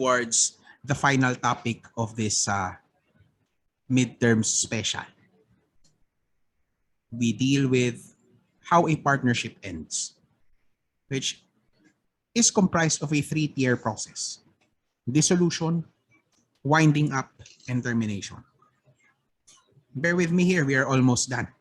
towards the final topic of this midterm special. We deal with how a partnership ends, which is comprised of a three-tier process: dissolution, winding up, and termination. Bear with me here, we are almost done.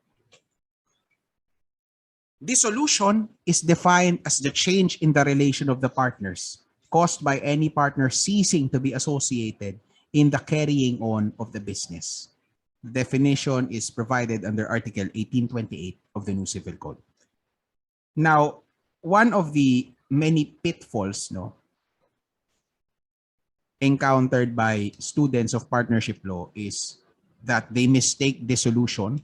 Dissolution is defined as the change in the relation of the partners caused by any partner ceasing to be associated in the carrying on of the business. The definition is provided under Article 1828 of the New Civil Code. Now, one of the many pitfalls encountered by students of partnership law is that they mistake dissolution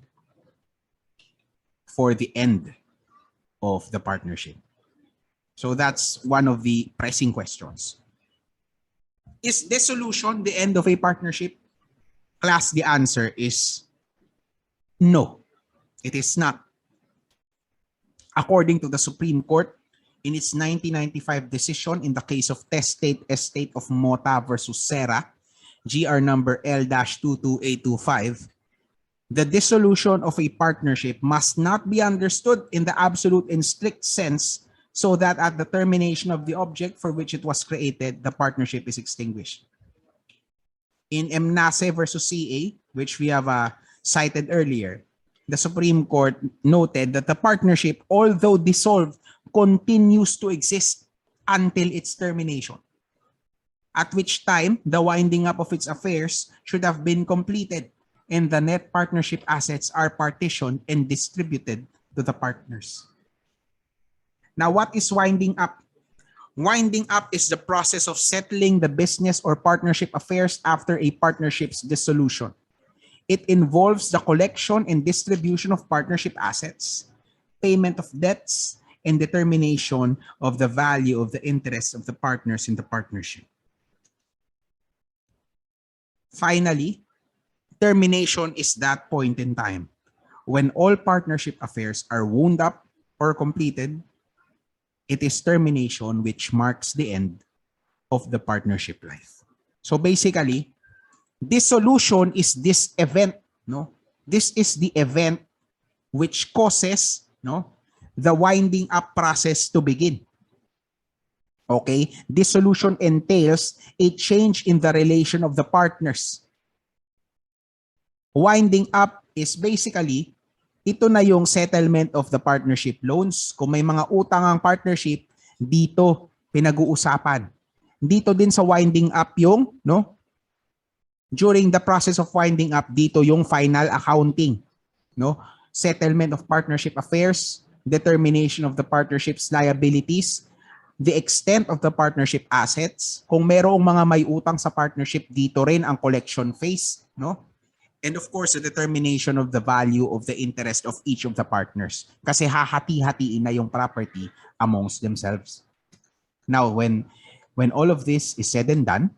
for the end of the partnership. So that's one of the pressing questions. Is dissolution the end of a partnership? Class, the answer is no, it is not. According to the Supreme Court, in its 1995 decision in the case of Testate Estate of Mota versus Serra, GR number L-22825, the dissolution of a partnership must not be understood in the absolute and strict sense so that at the termination of the object for which it was created, the partnership is extinguished. In Emnase versus CA, which we have cited earlier, the Supreme Court noted that the partnership, although dissolved, continues to exist until its termination, at which time the winding up of its affairs should have been completed and the net partnership assets are partitioned and distributed to the partners. Now, what is winding up? Winding up is the process of settling the business or partnership affairs after a partnership's dissolution. It involves the collection and distribution of partnership assets, payment of debts, and determination of the value of the interests of the partners in the partnership. Finally, termination is that point in time when all partnership affairs are wound up or completed. It is termination which marks the end of the partnership life. So basically, dissolution is this event, This is the event which causes, the winding up process to begin. Okay? Dissolution entails a change in the relation of the partners. Winding up is basically, ito na yung settlement of the partnership loans. Kung may mga utang ang partnership, dito pinag-uusapan. Dito din sa winding up yung, during the process of winding up, dito yung final accounting, settlement of partnership affairs, determination of the partnership's liabilities, the extent of the partnership assets. Kung merong mga may utang sa partnership, dito rin ang collection phase, And of course, the determination of the value of the interest of each of the partners. Kasi hahati-hatiin na yung property amongst themselves. Now, when all of this is said and done,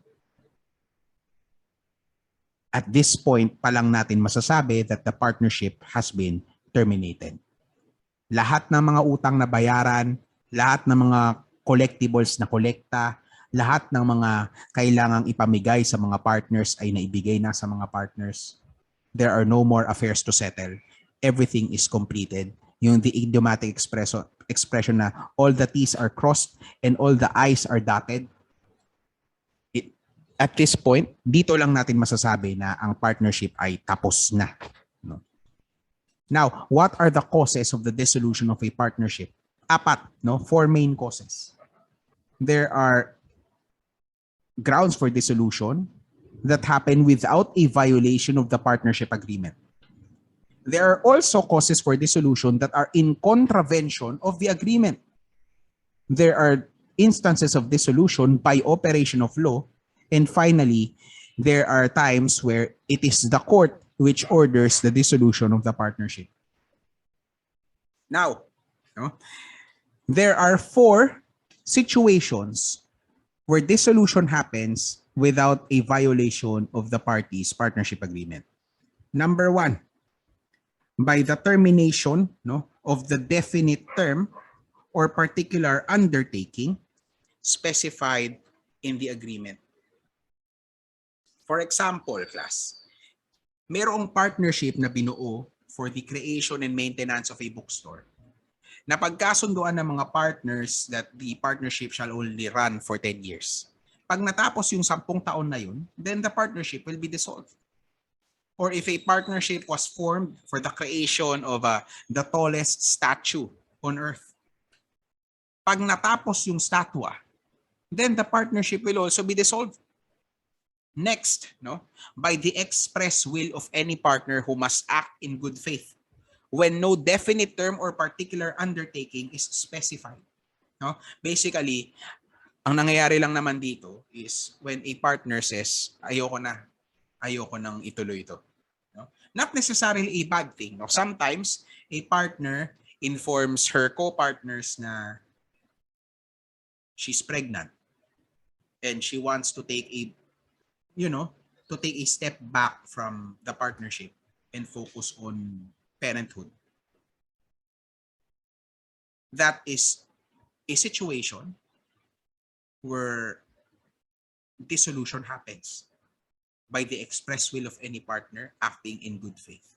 at this point pa lang natin masasabi that the partnership has been terminated. Lahat ng mga utang na bayaran, lahat ng mga collectibles na kolekta, lahat ng mga kailangang ipamigay sa mga partners ay naibigay na sa mga partners. There are no more affairs to settle. Everything is completed. Yung the idiomatic expression na all the T's are crossed and all the I's are dotted. At this point, dito lang natin masasabi na ang partnership ay tapos na. Now, what are the causes of the dissolution of a partnership? 4 main causes. There are grounds for dissolution that happen without a violation of the partnership agreement. There are also causes for dissolution that are in contravention of the agreement. There are instances of dissolution by operation of law. And finally, there are times where it is the court which orders the dissolution of the partnership. Now, there are 4 situations where dissolution happens without a violation of the parties' partnership agreement. Number 1, by the termination of the definite term or particular undertaking specified in the agreement. For example, class, merong partnership na binuo for the creation and maintenance of a bookstore na pagkasunduan ng mga partners that the partnership shall only run for 10 years. Pag natapos yung 10 taon na yun, then the partnership will be dissolved. Or if a partnership was formed for the creation of the tallest statue on earth, pag natapos yung statua, then the partnership will also be dissolved. Next, no, by the express will of any partner who must act in good faith when no definite term or particular undertaking is specified. No? Basically, ang nangyayari lang naman dito is when a partner says, ayoko nang ituloy ito. No? Not necessarily a bad thing. No? Sometimes, a partner informs her co-partners na she's pregnant and she wants to take a step back from the partnership and focus on parenthood. That is a situation where dissolution happens by the express will of any partner acting in good faith.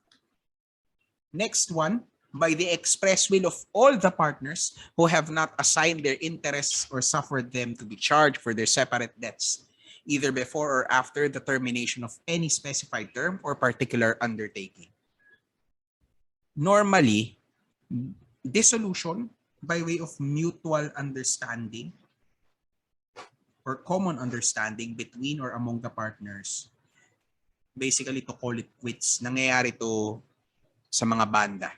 Next one, by the express will of all the partners who have not assigned their interests or suffered them to be charged for their separate debts, either before or after the termination of any specified term or particular undertaking. Normally, dissolution by way of mutual understanding or common understanding between or among the partners, basically to call it quits, nangyayari to sa mga banda.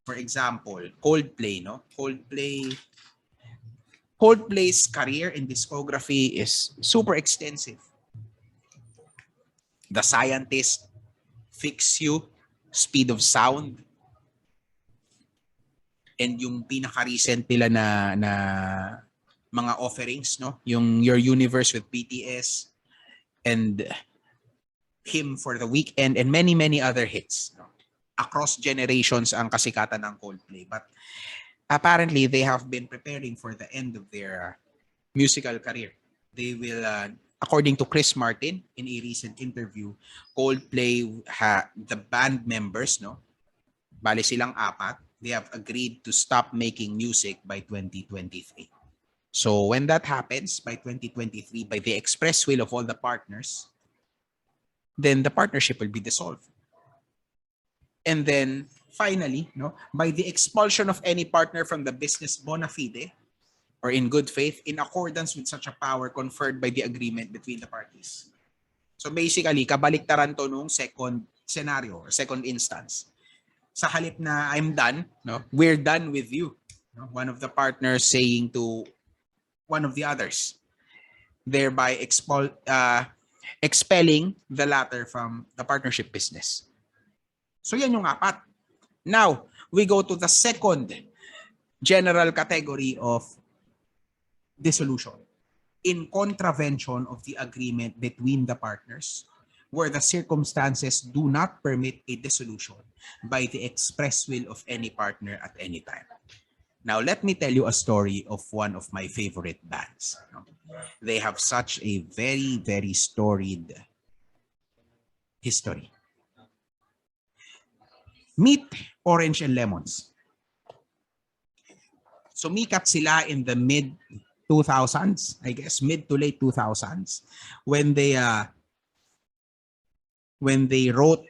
For example, Coldplay, no? Coldplay's career and discography is super extensive. The Scientist, Fix You, Speed of Sound, and yung pinaka-recent nila na mga offerings, no? Yung Your Universe with BTS and Him for the Weekend and many other hits. No? Across generations ang kasikatan ng Coldplay. But apparently, they have been preparing for the end of their musical career. They will, according to Chris Martin, in a recent interview, Coldplay, the band members, no, bali silang 4, they have agreed to stop making music by 2023. So when that happens, by 2023, by the express will of all the partners, then the partnership will be dissolved. And then, finally, no, by the expulsion of any partner from the business bona fide or in good faith in accordance with such a power conferred by the agreement between the parties. So basically, kabaliktaran to nung second scenario or second instance. Sa halip na I'm done, no, we're done with you. No? One of the partners saying to one of the others, thereby expelling the latter from the partnership business. So yan yung 4. Now, we go to the second general category of dissolution. In contravention of the agreement between the partners, where the circumstances do not permit a dissolution by the express will of any partner at any time. Now, let me tell you a story of one of my favorite bands. They have such a very storied history. Meet Orange and Lemons. Sumikat sila in the mid-2000s, I guess, mid to late 2000s, when they wrote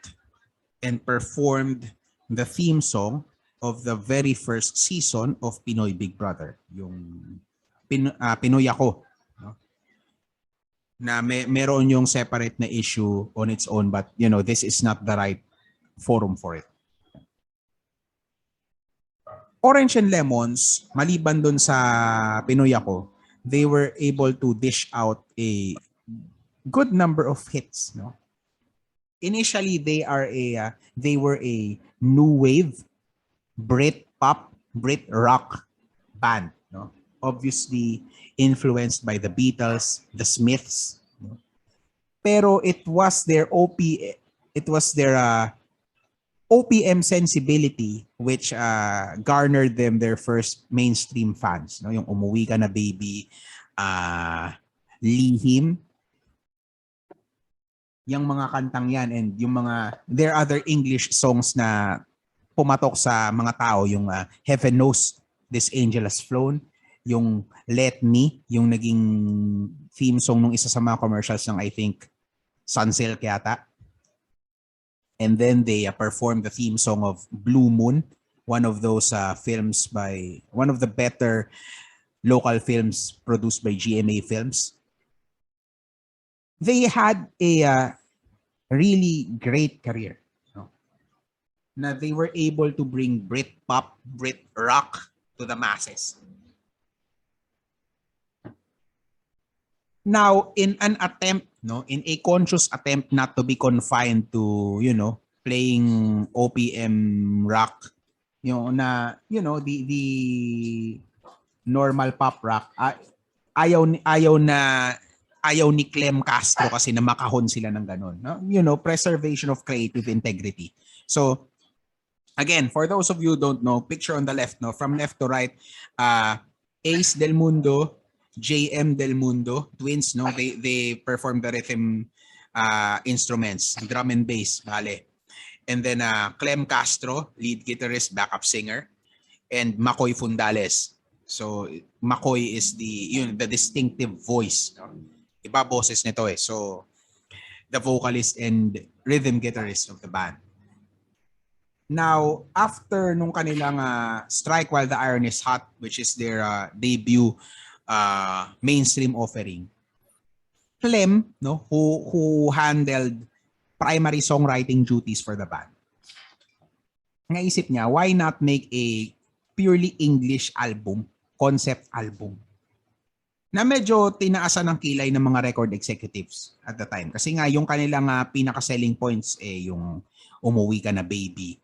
and performed the theme song of the very first season of Pinoy Big Brother, yung Pinoy Ako. No? Na meron yung separate na issue on its own, but this is not the right forum for it. Orange and Lemons, maliban dun sa Pinoy Ako, they were able to dish out a good number of hits. No? Initially, they were a new wave Brit pop, Brit rock band. No? Obviously influenced by the Beatles, the Smiths. No? Pero it was their OPM sensibility which garnered them their first mainstream fans, no? Yung Umuwi Ka Na Baby, Lihim, yung mga kantang yan and yung mga, there are other English songs na pumatok sa mga tao, yung Heaven Knows This Angel Has Flown, yung Let Me, yung naging theme song nung isa sa mga commercials ng I think Sunsilk yata. And then they performed the theme song of Blue Moon, one of those films by, one of the better local films produced by GMA Films. They had a really great career. No? Na they were able to bring Brit-pop, Brit-rock to the masses. Now, in an attempt, no, in a conscious attempt not to be confined to, you know, playing OPM rock, you know, na, you know, the normal pop rock, ayaw ni Clem Castro kasi na makahon sila ng ganun. No? You know, preservation of creative integrity. So, again, for those of you who don't know, picture on the left, no, from left to right, Ace Del Mundo, JM Del Mundo, twins, no, they perform the rhythm instruments, drum and bass, vale. And then Clem Castro, lead guitarist, backup singer, and Makoy Fundales. So Makoy is the distinctive voice. No? Iba boses nito eh. So the vocalist and rhythm guitarist of the band. Now, after nung kanilang Strike While the Iron is Hot, which is their debut mainstream offering, Clem, no, who handled primary songwriting duties for the band, naisip niya, why not make a purely English album, concept album, na medyo tinaasan ng kilay ng mga record executives at the time. Kasi nga yung kanilang pinaka-selling points yung Umuwi Ka Na Baby,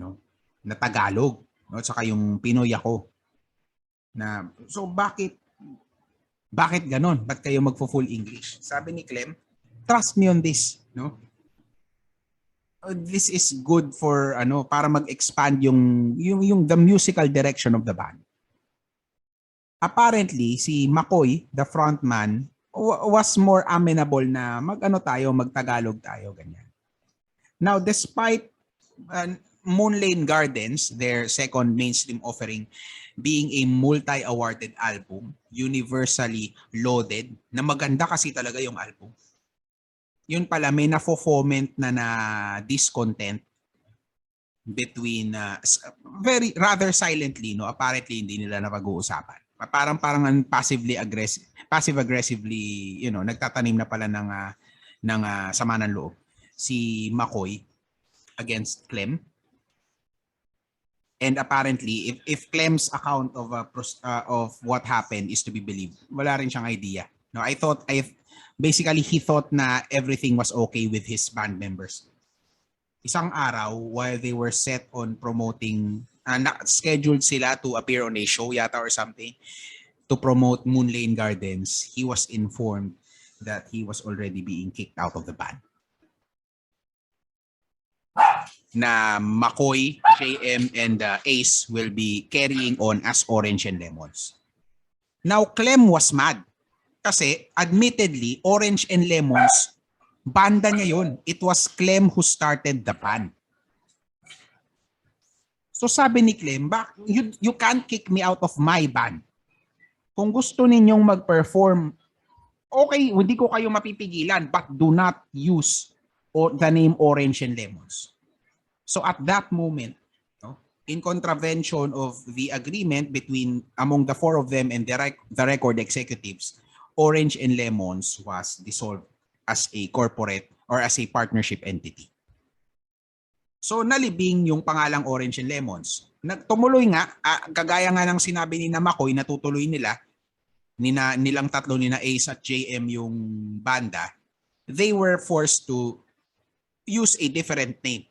no, na Tagalog, no, at saka yung Pinoy Ako. Na, so bakit ganon? Ba't kayo magfo-full English? Sabi ni Clem, trust me on this, no? This is good for para mag-expand yung the musical direction of the band. Apparently si Makoy, the frontman, was more amenable na mag-Tagalog tayo ganyan. Now, despite Moon Lane Gardens, their second mainstream offering, being a multi-awarded album, universally lauded, na maganda kasi talaga yung album. Yun pala, may nafo-foment na discontent between, very rather silently, no, apparently hindi nila napag-uusapan. Parang passive-aggressively, you know, nagtatanim na pala ng sama ng loob si Makoy against Clem. And apparently, if Clem's account of what happened is to be believed, wala rin siyang idea. No, basically he thought na everything was okay with his band members. Isang araw, while they were set on promoting, scheduled sila to appear on a show yata or something to promote Moon Lane Gardens, he was informed that he was already being kicked out of the band. Na Makoy, JM, and Ace will be carrying on as Orange and Lemons. Now, Clem was mad. Kasi, admittedly, Orange and Lemons, banda niya yun. It was Clem who started the band. So sabi ni Clem, you can't kick me out of my band. Kung gusto ninyong mag-perform, okay, hindi ko kayo mapipigilan, but do not use the name Orange and Lemons. So at that moment, no, in contravention of the agreement among the four of them and the record executives, Orange and Lemons was dissolved as a corporate or as a partnership entity. So nalibing yung pangalang Orange and Lemons. Tumuloy nga, kagaya nga ng sinabi ni Makoy, natutuloy nilang tatlo, nina Ace at JM yung banda, they were forced to use a different name.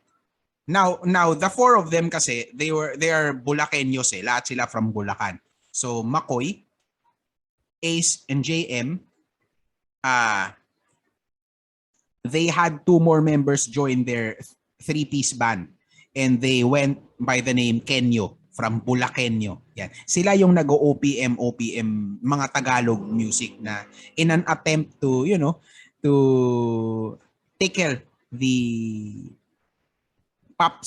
Now the four of them kasi, they are Bulakeños eh, lahat sila from Bulacan. So Makoy, Ace, and JM, they had two more members join their three-piece band, and they went by the name Kenyo from Bulakeño. Yan. Sila yung nag-OPM, mga Tagalog music na in an attempt to, you know, to tickle the pop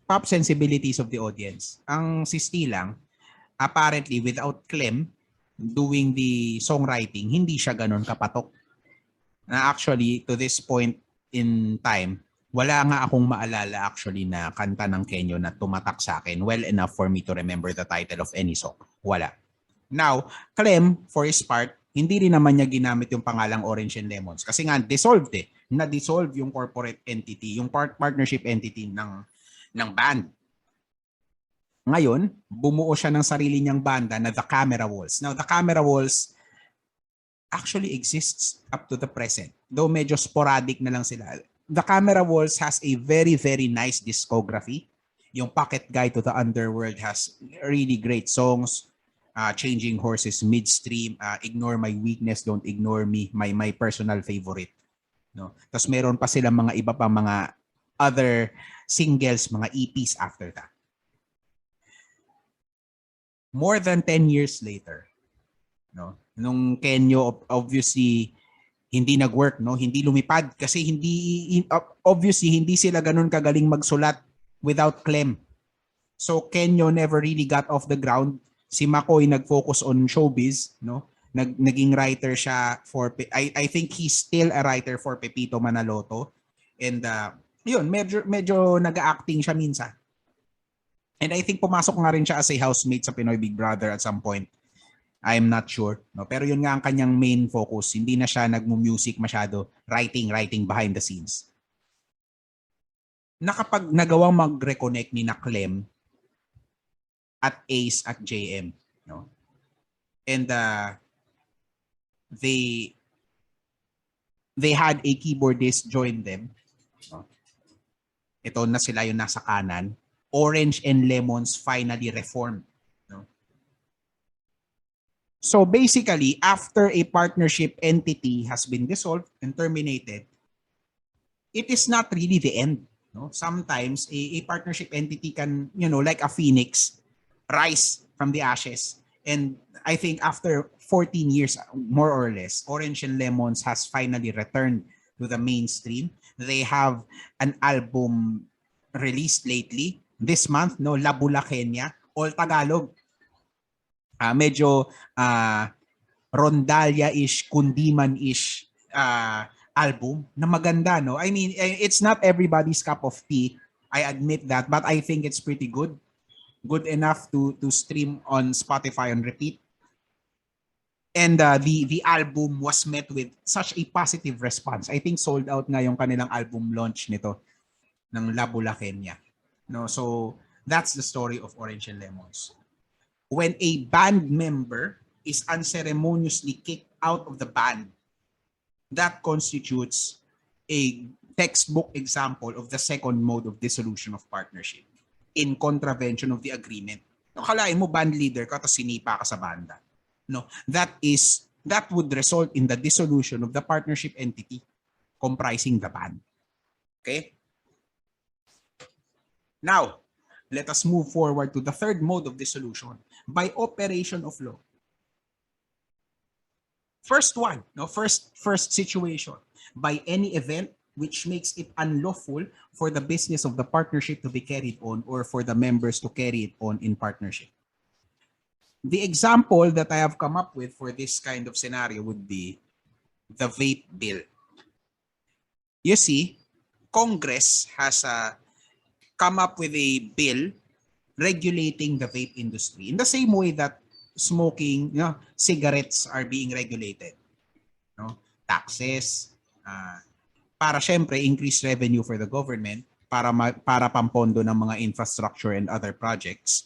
pop sensibilities of the audience. Ang sisti lang, apparently without Clem doing the songwriting, hindi siya ganun kapatok. Na actually, to this point in time, wala nga akong maalala actually na kanta ng Kenyo na tumatak sa akin well enough for me to remember the title of any song. Wala. Now, Clem, for his part, hindi rin naman niya ginamit yung pangalang Orange and Lemons kasi nga dissolved eh. Na-dissolve yung corporate entity, yung partnership entity ng band. Ngayon, bumuo siya ng sarili niyang banda na The Camera Walls. Now, The Camera Walls actually exists up to the present. Though medyo sporadic na lang sila. The Camera Walls has a very, very nice discography. Yung Pocket Guide to the Underworld has really great songs. Changing Horses Midstream, Ignore My Weakness, Don't Ignore Me, my personal favorite. No? Tapos meron pa silang mga iba pa mga other singles, mga EPs after that. More than 10 years later, no? Nung Kenyo obviously hindi nag-work, no? Hindi lumipad kasi obviously hindi sila ganun kagaling magsulat without Clem. So Kenyo never really got off the ground. Si McCoy nag-focus on showbiz, no? Naging writer siya for I think he's still a writer for Pepito Manaloto. And yun, medyo nag-acting siya minsan. And I think pumasok nga rin siya as a housemate sa Pinoy Big Brother at some point. I'm not sure, no? Pero yun nga ang kanyang main focus. Hindi na siya nagmu-music masyado, writing behind the scenes. Nakapag nagawang mag-reconnect ni na Clem at Ace at JM, no? And they had a keyboardist join them. No? Ito na sila yung nasa kanan. Orange and Lemons finally reformed. No? So basically, after a partnership entity has been dissolved and terminated, it is not really the end. No? Sometimes a partnership entity can, like a phoenix, rise from the ashes. And I think after 14 years, more or less, Orange and Lemons has finally returned to the mainstream. They have an album released lately, this month, no, La Bula Kenya, all Tagalog. Medyo Rondalia-ish, Kundiman-ish album na maganda, no? I mean, it's not everybody's cup of tea. I admit that, but I think it's pretty good. Good enough to stream on Spotify on repeat. And the album was met with such a positive response. I think sold out nga yung kanilang album launch nito ng La Bula Kenya. No, so that's the story of Orange and Lemons. When a band member is unceremoniously kicked out of the band, that constitutes a textbook example of the second mode of dissolution of partnership in contravention of the agreement. No, kalain mo band leader ka tapos sinipa ka sa banda. No, that would result in the dissolution of the partnership entity comprising the band. Okay? Now, let us move forward to the third mode of dissolution by operation of law. First one, no, first situation, by any event which makes it unlawful for the business of the partnership to be carried on or for the members to carry it on in partnership. The example that I have come up with for this kind of scenario would be the vape bill. You see, Congress has come up with a bill regulating the vape industry in the same way that smoking, cigarettes are being regulated. No? Taxes, para syempre increase revenue for the government, para pampondo ng mga infrastructure and other projects.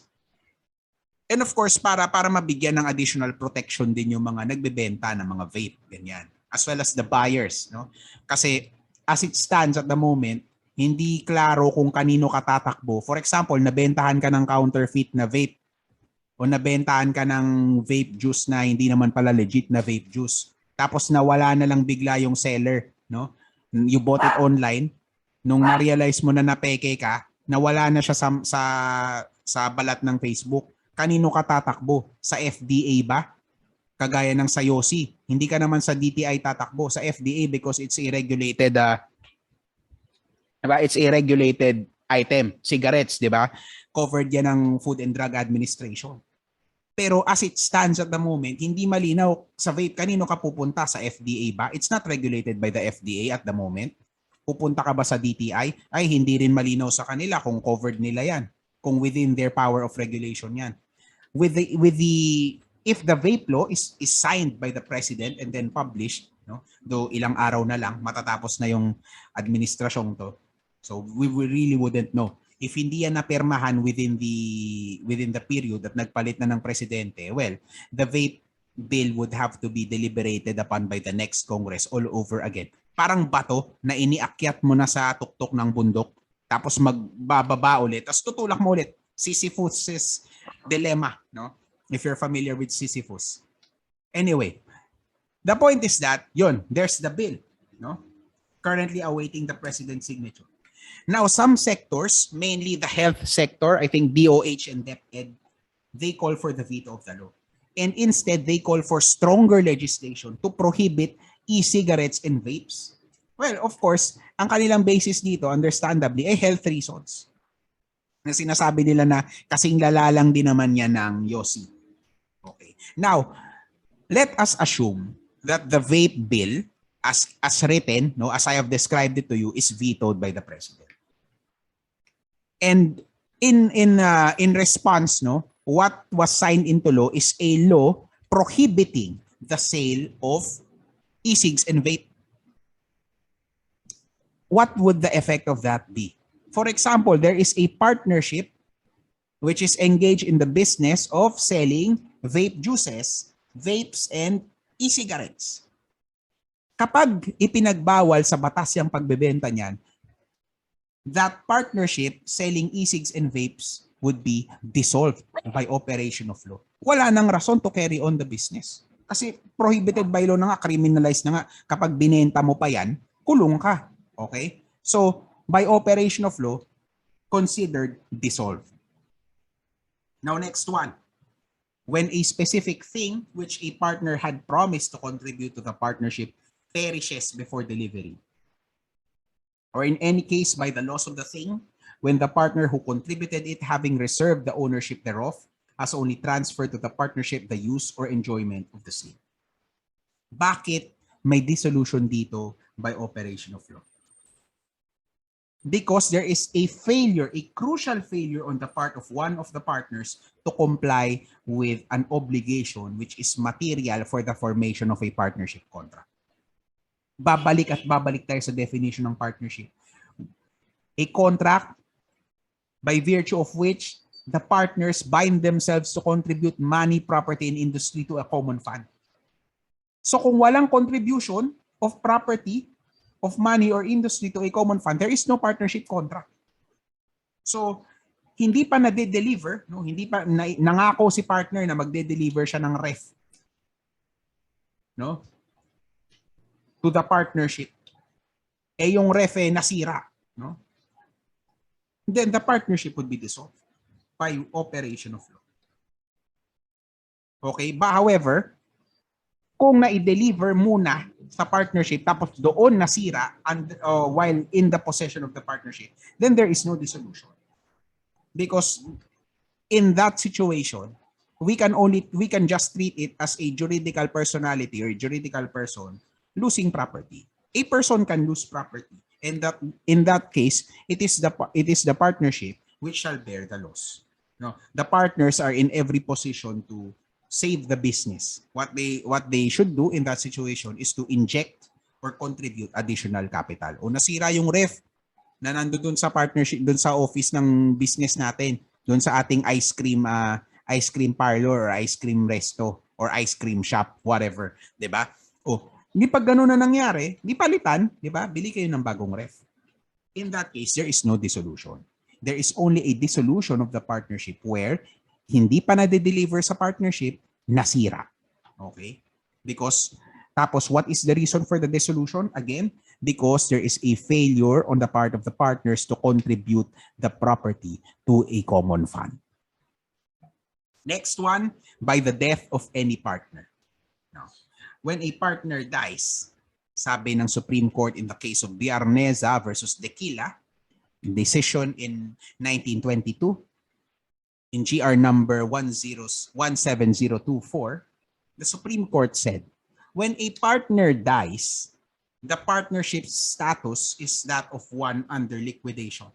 And of course, para mabigyan ng additional protection din yung mga nagbebenta ng mga vape, ganyan. As well as the buyers, no? Kasi as it stands at the moment, hindi klaro kung kanino ka tatakbo. For example, nabentahan ka ng counterfeit na vape o nabentahan ka ng vape juice na hindi naman pala legit na vape juice. Tapos nawala na lang bigla yung seller, no? You bought it online, nung na-realize mo na napeke ka, nawala na siya sa balat ng Facebook. Kanino ka tatakbo? Sa FDA ba? Kagaya ng sa YOSI. Hindi ka naman sa DTI tatakbo, sa FDA because it's a regulated diba? It's a regulated item. Cigarettes, di ba? Covered yan ng Food and Drug Administration. Pero as it stands at the moment, hindi malinaw sa vape kanino ka pupunta, sa FDA ba? It's not regulated by the FDA at the moment. Pupunta ka ba sa DTI? Ay, hindi rin malinaw sa kanila kung covered nila yan. Kung within their power of regulation yan. If the vape law is signed by the president and then published, no? Though ilang araw na lang, matatapos na yung administrasyong to. So we really wouldn't know. If hindi yan napirmahan within the period at nagpalit na ng presidente, well, the vape bill would have to be deliberated upon by the next Congress all over again. Parang bato na iniakyat mo na sa tuktok ng bundok, tapos magbababa ulit, tapos tutulak mo ulit. Sisyphus' dilemma, no? If you're familiar with Sisyphus. Anyway, the point is that, there's the bill, no? Currently awaiting the president's signature. Now, some sectors, mainly the health sector, I think DOH and DepEd, they call for the veto of the law. And instead, they call for stronger legislation to prohibit e-cigarettes and vapes. Well, of course, ang kanilang basis dito, understandably, ay health reasons. Na sinasabi nila na kasing lala lang din naman yan ng YOSI. Okay. Now, let us assume that the vape bill, as written, no, as I have described it to you, is vetoed by the president. And in response, no, what was signed into law is a law prohibiting the sale of e-cigs and vape. What would the effect of that be? For example, there is a partnership which is engaged in the business of selling vape juices, vapes, and e-cigarettes. Kapag ipinagbawal sa batas yung pagbebenta niyan, that partnership selling e-cigs and vapes would be dissolved by operation of law. Wala nang rason to carry on the business. Kasi prohibited by law na nga, criminalized na nga. Kapag binenta mo pa yan, kulong ka. Okay? So, by operation of law, considered dissolved. Now, next one. When a specific thing which a partner had promised to contribute to the partnership perishes before delivery, or in any case by the loss of the thing, when the partner who contributed it, having reserved the ownership thereof, has only transferred to the partnership the use or enjoyment of the same. Bakit may dissolution dito by operation of law? Because there is a failure, a crucial failure on the part of one of the partners to comply with an obligation which is material for the formation of a partnership contract. Babalik tayo sa definition ng partnership. A contract by virtue of which the partners bind themselves to contribute money, property, and industry to a common fund. So kung walang contribution of property, of money, or industry to a common fund, there is no partnership contract. So hindi pa nade-deliver, no? Hindi pa nangako si partner na magde-deliver siya ng ref, no? To the partnership. Eh yung ref nasira, no? Then the partnership would be dissolved by operation of law. Okay? However, kung na-deliver muna sa partnership tapos doon nasira and while in the possession of the partnership, then there is no dissolution. Because in that situation, we can just treat it as a juridical personality or juridical person losing property. A person can lose property, and that in that case, it is the partnership which shall bear the loss. No, the partners are in every position to save the business. What they should do in that situation is to inject or contribute additional capital. O nasira yung ref na nandoon sa partnership, doon sa office ng business natin, doon sa ating ice cream parlor or ice cream resto or ice cream shop, whatever, 'di ba? Oh, hindi pag gano'n na nangyari, di palitan, di ba? Bili kayo ng bagong ref. In that case, there is no dissolution. There is only a dissolution of the partnership where hindi pa na-deliver sa partnership, nasira. Okay? Because, tapos what is the reason for the dissolution? Again, because there is a failure on the part of the partners to contribute the property to a common fund. Next one, by the death of any partner. No? When a partner dies, sabi ng Supreme Court in the case of Biarnesa versus Tequila, decision in 1922, in GR number 17024, the Supreme Court said, when a partner dies, the partnership status is that of one under liquidation.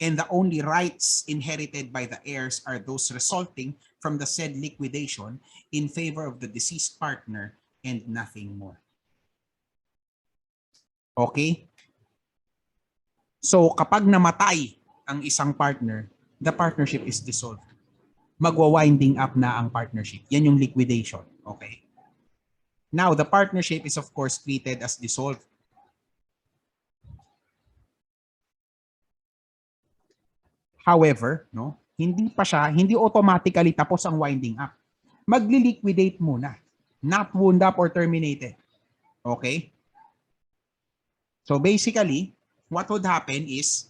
And the only rights inherited by the heirs are those resulting from the said liquidation in favor of the deceased partner and nothing more. Okay? So kapag namatay ang isang partner, the partnership is dissolved. Magwa-winding up na ang partnership. Yan yung liquidation. Okay? Now, the partnership is of course treated as dissolved. However, no, hindi automatically tapos ang winding up. Magli-liquidate muna. Not wound up or terminated. Okay? So basically, what would happen is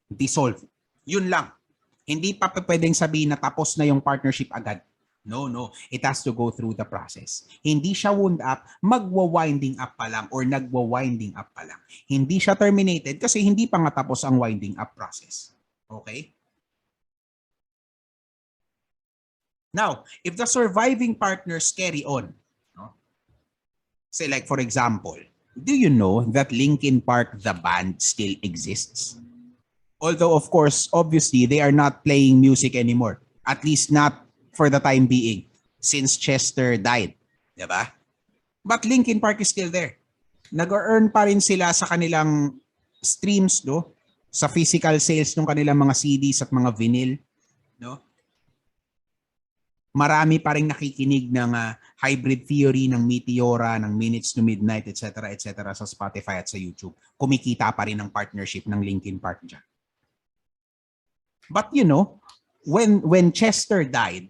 dissolve. Yun lang. Hindi pa pwedeng sabihin na tapos na yung partnership agad. No. It has to go through the process. Hindi siya wound up, magwa-winding up pa lang or nagwa-winding up pa lang. Hindi siya terminated kasi hindi pa nga tapos ang winding up process. Okay? Now, if the surviving partners carry on, no? Say like for example, do you know that Linkin Park, the band, still exists? Although of course, obviously, they are not playing music anymore. At least not for the time being, since Chester died. Diba? But Linkin Park is still there. Nag-earn pa rin sila sa kanilang streams, no? Sa physical sales ng kanilang mga CDs at mga vinyl. No? Marami pa rin nakikinig ng hybrid theory, ng Meteora, ng Minutes to Midnight, etc. sa Spotify at sa YouTube. Kumikita pa rin ang partnership ng Linkin Park dyan. But you know, when Chester died,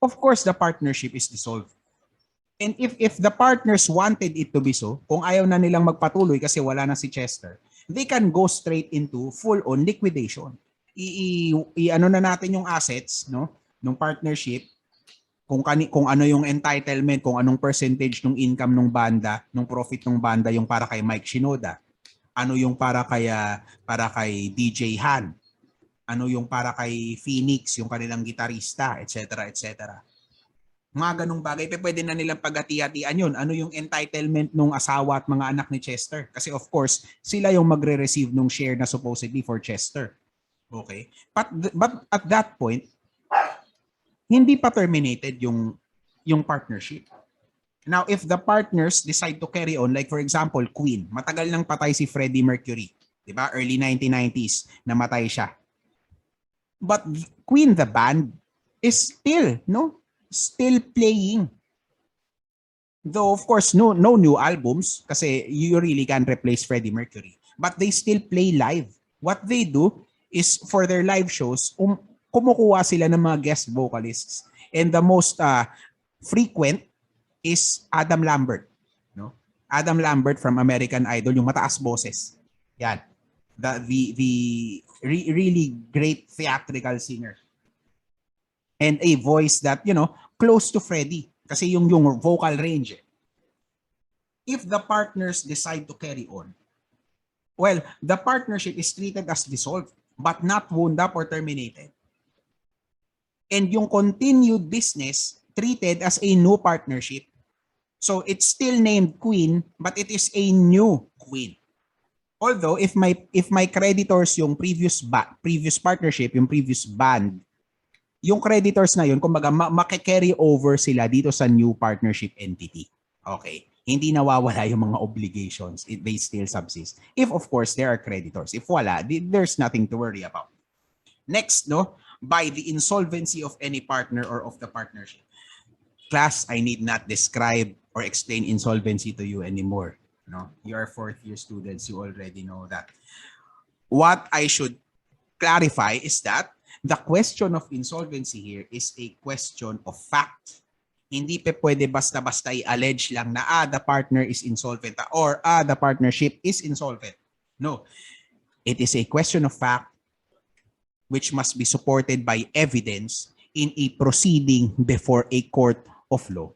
of course, the partnership is dissolved. And if the partners wanted it to be so, kung ayaw na nilang magpatuloy kasi wala na si Chester, they can go straight into full-on liquidation. Ano na natin yung assets, no, ng partnership, kung ano yung entitlement, kung anong percentage ng income ng banda, ng profit ng banda yung para kay Mike Shinoda, ano yung para kay DJ Han, ano yung para kay Phoenix, yung kanilang gitarista, etc. Mga ganung bagay, pwede na nilang paghati-hatian yun. Ano yung entitlement ng asawa at mga anak ni Chester? Kasi of course, sila yung magre-receive ng share na supposedly for Chester. Okay? But at that point, hindi pa terminated yung partnership. Now, if the partners decide to carry on, like for example, Queen, matagal nang patay si Freddie Mercury. Diba? Early 1990s, namatay siya. But Queen, the band, is still playing. Though of course, no new albums kasi you really can't replace Freddie Mercury. But they still play live. What they do is for their live shows, kumukuha sila ng mga guest vocalists. And the most frequent is Adam Lambert. No? Adam Lambert from American Idol, yung mataas boses. Yan. The really great theatrical singer. And a voice that, close to Freddie. Kasi yung vocal range. If the partners decide to carry on, well, the partnership is treated as dissolved, but not wound up or terminated. And yung continued business treated as a new partnership. So it's still named Queen, but it is a new Queen. Although if my creditors yung previous partnership, yung previous band, yung creditors na yun, kumbaga maki-carry over sila dito sa new partnership entity. Okay? Hindi nawawala yung mga obligations. They still subsist. If of course there are creditors. If wala, there's nothing to worry about. Next, by the insolvency of any partner or of the partnership. Class, I need not describe or explain insolvency to you anymore. No, you are fourth-year students. You already know that. What I should clarify is that the question of insolvency here is a question of fact. Hindi pwede basta-basta i-allege lang na the partner is insolvent or the partnership is insolvent. No, it is a question of fact which must be supported by evidence in a proceeding before a court of law.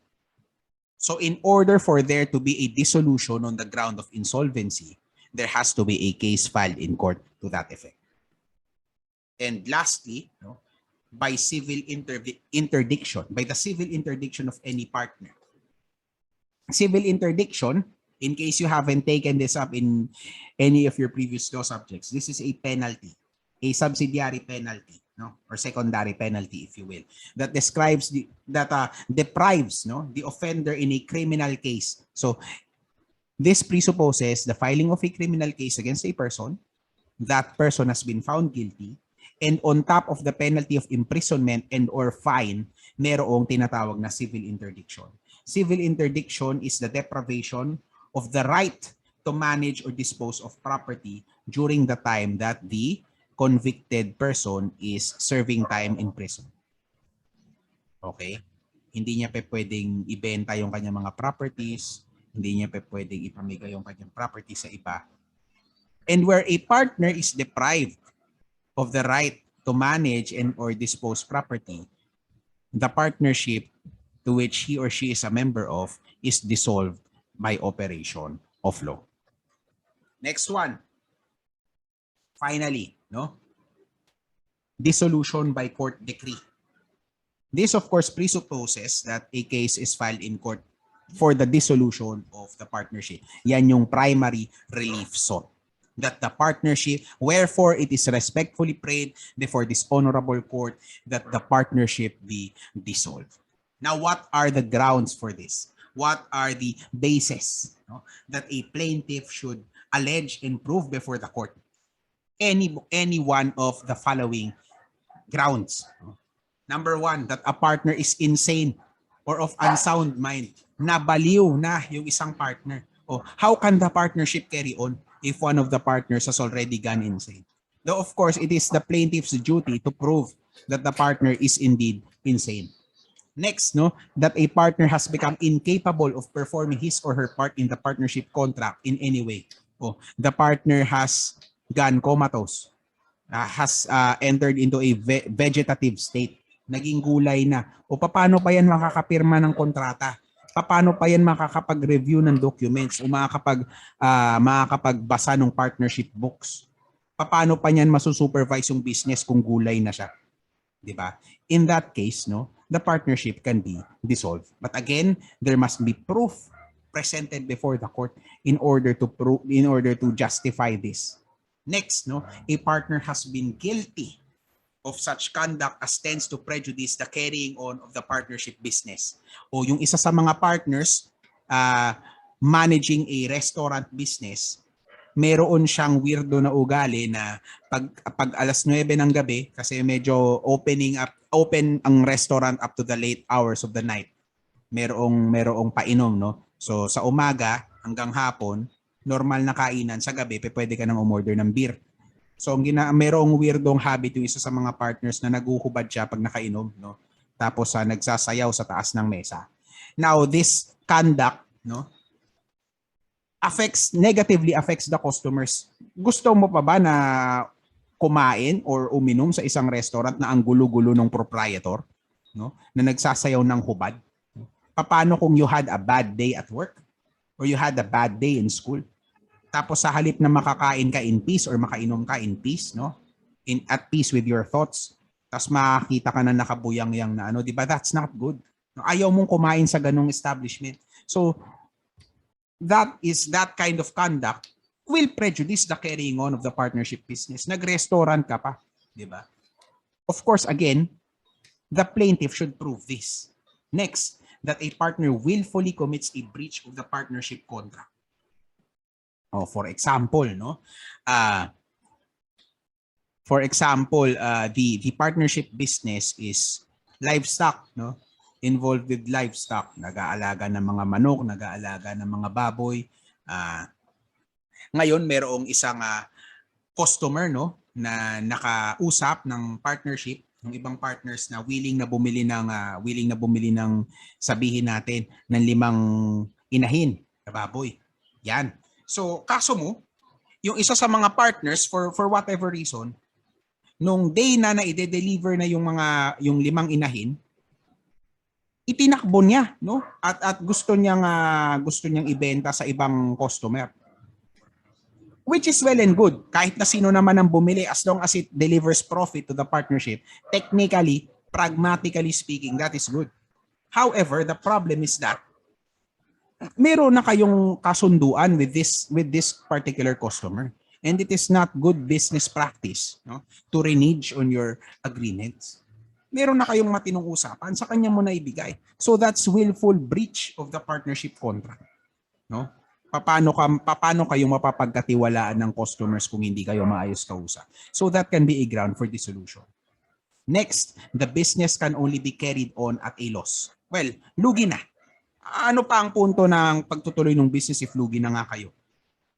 So in order for there to be a dissolution on the ground of insolvency, there has to be a case filed in court to that effect. And lastly, no, by civil interdiction, by the civil interdiction of any partner. Civil interdiction, in case you haven't taken this up in any of your previous law subjects, this is a penalty, a subsidiary penalty, no, or secondary penalty, if you will, that describes deprives, no, the offender in a criminal case. So this presupposes the filing of a criminal case against a person. That person has been found guilty, and on top of the penalty of imprisonment and or fine, merong tinatawag na civil interdiction. Civil interdiction is the deprivation of the right to manage or dispose of property during the time that the convicted person is serving time in prison. Okay? Hindi niya pwedeng ibenta yung kanyang mga properties, hindi niya pwedeng ipamigay yung kanyang property sa iba. And where a partner is deprived of the right to manage and or dispose property, the partnership to which he or she is a member of is dissolved by operation of law. Next one. Finally, no? Dissolution by court decree. This, of course, presupposes that a case is filed in court for the dissolution of the partnership. Yan yung primary relief sought. That the partnership, wherefore it is respectfully prayed before this honorable court that the partnership be dissolved. Now, what are the grounds for this? What are the bases, no, that a plaintiff should allege and prove before the court? Any one of the following grounds. Number one, that a partner is insane or of unsound mind. Nabaliw na yung isang partner. Oh, how can the partnership carry on if one of the partners has already gone insane? Though, of course, it is the plaintiff's duty to prove that the partner is indeed insane. Next, no, that a partner has become incapable of performing his or her part in the partnership contract in any way. Oh, the partner has gone comatose, has entered into a vegetative state, naging gulay na. O paano pa yan makakapirma ng kontrata? Paano pa yan makakapag-review ng documents o makakapagbasa ng partnership books? Paano pa yan masusupervise yung business kung gulay na siya? Diba? In that case, no, the partnership can be dissolved. But again, there must be proof presented before the court in order to justify this. Next, no, a partner has been guilty of such conduct as tends to prejudice the carrying on of the partnership business. O yung isa sa mga partners managing a restaurant business, meron siyang weirdo na ugali na pag alas 9 ng gabi, kasi medyo open ang restaurant up to the late hours of the night. Merong painom, no? So sa umaga hanggang hapon, normal na kainan, sa gabi pwede ka nang umorder ng beer. So merong weirdong habit yung isa sa mga partners na naguhubad siya pag nakainom, no? Tapos nagsasayaw sa taas ng mesa. Now this conduct, no, negatively affects the customers. Gusto mo pa ba na kumain or uminom sa isang restaurant na ang gulo-gulo ng proprietor, no, na nagsasayaw ng hubad? Paano kung you had a bad day at work or you had a bad day in school? Tapos sa halip na makakain ka in peace or makainom ka in peace, no, at peace with your thoughts, tapos makakita ka na nakabuyang-yang na ano, di ba? That's not good. Ayaw mong kumain sa ganung establishment. So that kind of conduct will prejudice the carrying on of the partnership business. Nag-restaurant ka pa, di ba? Of course, again, the plaintiff should prove this. Next, that a partner willfully commits a breach of the partnership contract. Oh, for example, no, the partnership business is livestock, no, involved with livestock, nag-aalaga ng mga manok, nag-aalaga ng mga baboy. Ngayon merong isang customer, no, na nakausap ng partnership, ng ibang partners na willing na bumili ng sabihin natin ng 5 inahin na baboy. Yan. So kaso mo, yung isa sa mga partners for whatever reason Nung day na i-deliver na yung 5 inahin, itinakbo niya, no? At gusto niyang ibenta sa ibang customer. Which is well and good. Kahit na sino naman ang bumili, as long as it delivers profit to the partnership, technically, pragmatically speaking, that is good. However, the problem is that meron na kayong kasunduan with this particular customer, and it is not good business practice, no, to renege on your agreements. Meron na kayong matinong usapan, sa kanya mo na ibigay. So that's willful breach of the partnership contract, no? Paano kayo mapapagkatiwalaan ng customers kung hindi kayo maayos kausap? So that can be a ground for dissolution. Next, the business can only be carried on at a loss. Well, lugi na. Ano pa ang punto ng pagtutuloy ng business if lugi na nga kayo?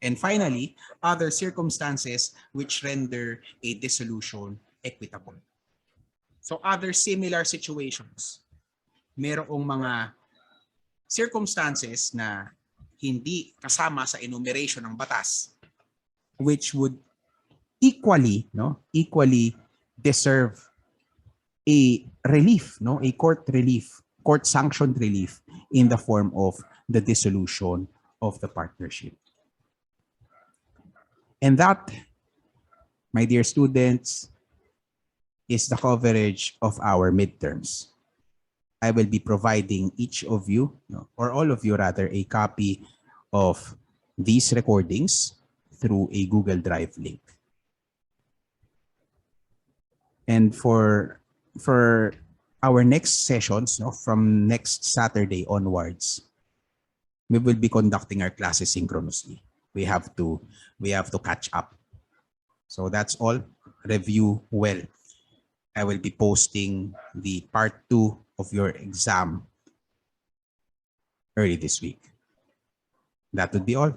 And finally, other circumstances which render a dissolution equitable. So other similar situations, merong mga circumstances na hindi kasama sa enumeration ng batas which would equally deserve a relief, a court relief, court sanctioned relief in the form of the dissolution of the partnership. And that, my dear students, is the coverage of our midterms. I will be providing each of you, or all of you rather, a copy of these recordings through a Google Drive link. And for our next sessions, from next Saturday onwards, we will be conducting our classes synchronously. We have to catch up. So that's all. Review well. I will be posting the part 2 of your exam early this week. That would be all.